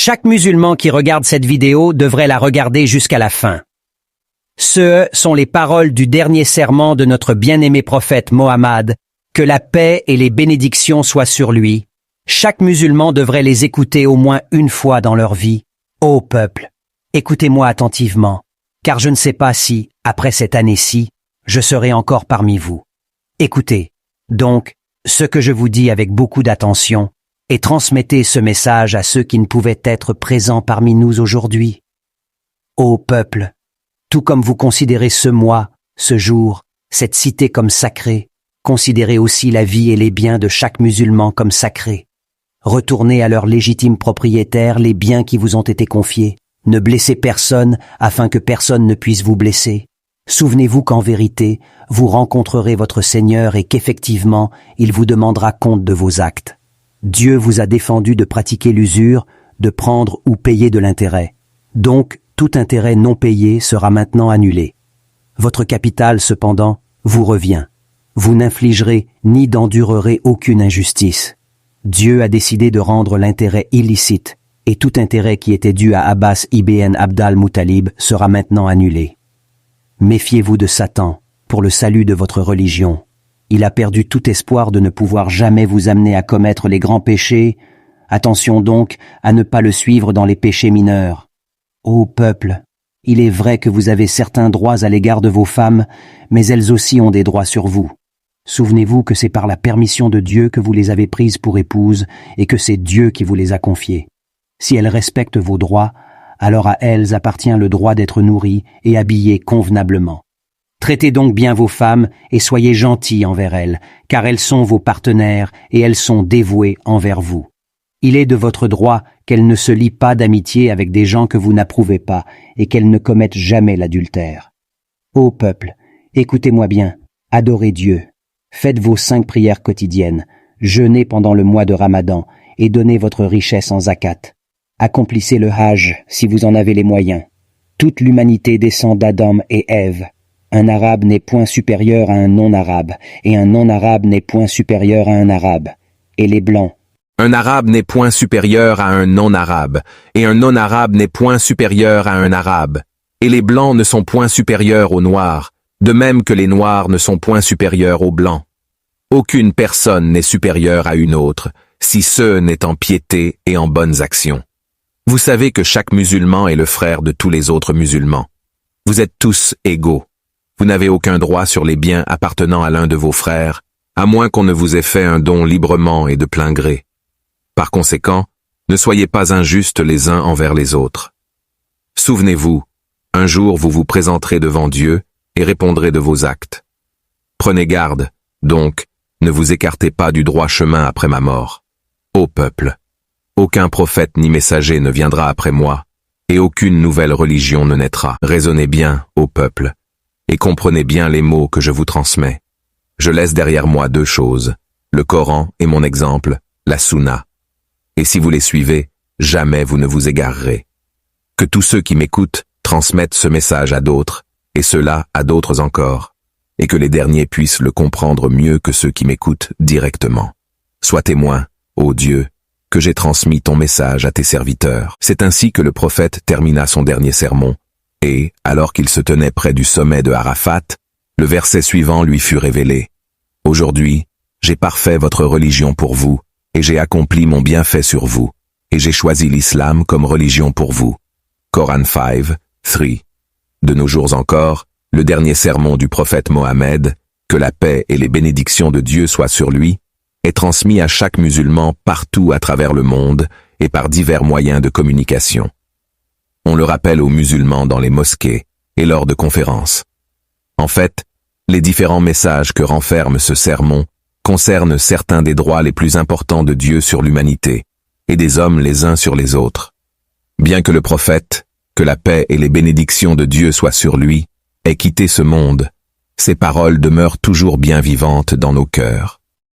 Chaque musulman qui regarde cette vidéo devrait la regarder jusqu'à la fin. Ce sont les paroles du dernier serment de notre bien-aimé prophète Mohammed, que la paix et les bénédictions soient sur lui. Chaque musulman devrait les écouter au moins une fois dans leur vie. Ô peuple, écoutez-moi attentivement, car je ne sais pas si, après cette année-ci, je serai encore parmi vous. Écoutez, donc, ce que je vous dis avec beaucoup d'attention, et transmettez ce message à ceux qui ne pouvaient être présents parmi nous aujourd'hui. Ô peuple, tout comme vous considérez ce mois, ce jour, cette cité comme sacrée, considérez aussi la vie et les biens de chaque musulman comme sacrés. Retournez à leurs légitimes propriétaires les biens qui vous ont été confiés. Ne blessez personne afin que personne ne puisse vous blesser. Souvenez-vous qu'en vérité, vous rencontrerez votre Seigneur et qu'effectivement, il vous demandera compte de vos actes. Dieu vous a défendu de pratiquer l'usure, de prendre ou payer de l'intérêt. Donc, tout intérêt non payé sera maintenant annulé. Votre capital, cependant, vous revient. Vous n'infligerez ni n'endurerez aucune injustice. Dieu a décidé de rendre l'intérêt illicite, et tout intérêt qui était dû à Abbas ibn Abd al-Muttalib sera maintenant annulé. Méfiez-vous de Satan, pour le salut de votre religion. Il a perdu tout espoir de ne pouvoir jamais vous amener à commettre les grands péchés. Attention donc à ne pas le suivre dans les péchés mineurs. Ô peuple, il est vrai que vous avez certains droits à l'égard de vos femmes, mais elles aussi ont des droits sur vous. Souvenez-vous que c'est par la permission de Dieu que vous les avez prises pour épouses et que c'est Dieu qui vous les a confiées. Si elles respectent vos droits, alors à elles appartient le droit d'être nourries et habillées convenablement. Traitez donc bien vos femmes et soyez gentils envers elles, car elles sont vos partenaires et elles sont dévouées envers vous. Il est de votre droit qu'elles ne se lient pas d'amitié avec des gens que vous n'approuvez pas et qu'elles ne commettent jamais l'adultère. Ô peuple, écoutez-moi bien, adorez Dieu. Faites vos 5 prières quotidiennes, jeûnez pendant le mois de Ramadan et donnez votre richesse en zakat. Accomplissez le Hajj si vous en avez les moyens. Toute l'humanité descend d'Adam et Ève. Un arabe n'est point supérieur à un non-arabe, et un non-arabe n'est point supérieur à un arabe. Et les blancs. Un arabe n'est point supérieur à un non-arabe, et un non-arabe n'est point supérieur à un arabe. Et les blancs ne sont point supérieurs aux noirs, de même que les noirs ne sont point supérieurs aux blancs. Aucune personne n'est supérieure à une autre, si ce n'est en piété et en bonnes actions. Vous savez que chaque musulman est le frère de tous les autres musulmans. Vous êtes tous égaux. Vous n'avez aucun droit sur les biens appartenant à l'un de vos frères, à moins qu'on ne vous ait fait un don librement et de plein gré. Par conséquent, ne soyez pas injustes les uns envers les autres. Souvenez-vous, un jour vous vous présenterez devant Dieu et répondrez de vos actes. Prenez garde, donc, ne vous écartez pas du droit chemin après ma mort. Ô peuple, aucun prophète ni messager ne viendra après moi, et aucune nouvelle religion ne naîtra. Raisonnez bien, ô peuple, et comprenez bien les mots que je vous transmets. Je laisse derrière moi 2 choses, le Coran et mon exemple, la Sunna. Et si vous les suivez, jamais vous ne vous égarerez. Que tous ceux qui m'écoutent transmettent ce message à d'autres, et cela à d'autres encore, et que les derniers puissent le comprendre mieux que ceux qui m'écoutent directement. Sois témoin, ô Dieu, que j'ai transmis ton message à tes serviteurs. C'est ainsi que le prophète termina son dernier sermon, et, alors qu'il se tenait près du sommet de Arafat, le verset suivant lui fut révélé. Aujourd'hui, j'ai parfait votre religion pour vous, et j'ai accompli mon bienfait sur vous, et j'ai choisi l'islam comme religion pour vous. Coran 5, 3. De nos jours encore, le dernier sermon du prophète Mohammed, que la paix et les bénédictions de Dieu soient sur lui, est transmis à chaque musulman partout à travers le monde et par divers moyens de communication. On le rappelle aux musulmans dans les mosquées et lors de conférences. En fait, les différents messages que renferme ce sermon concernent certains des droits les plus importants de Dieu sur l'humanité et des hommes les uns sur les autres. Bien que le prophète, que la paix et les bénédictions de Dieu soient sur lui, ait quitté ce monde, ses paroles demeurent toujours bien vivantes dans nos cœurs.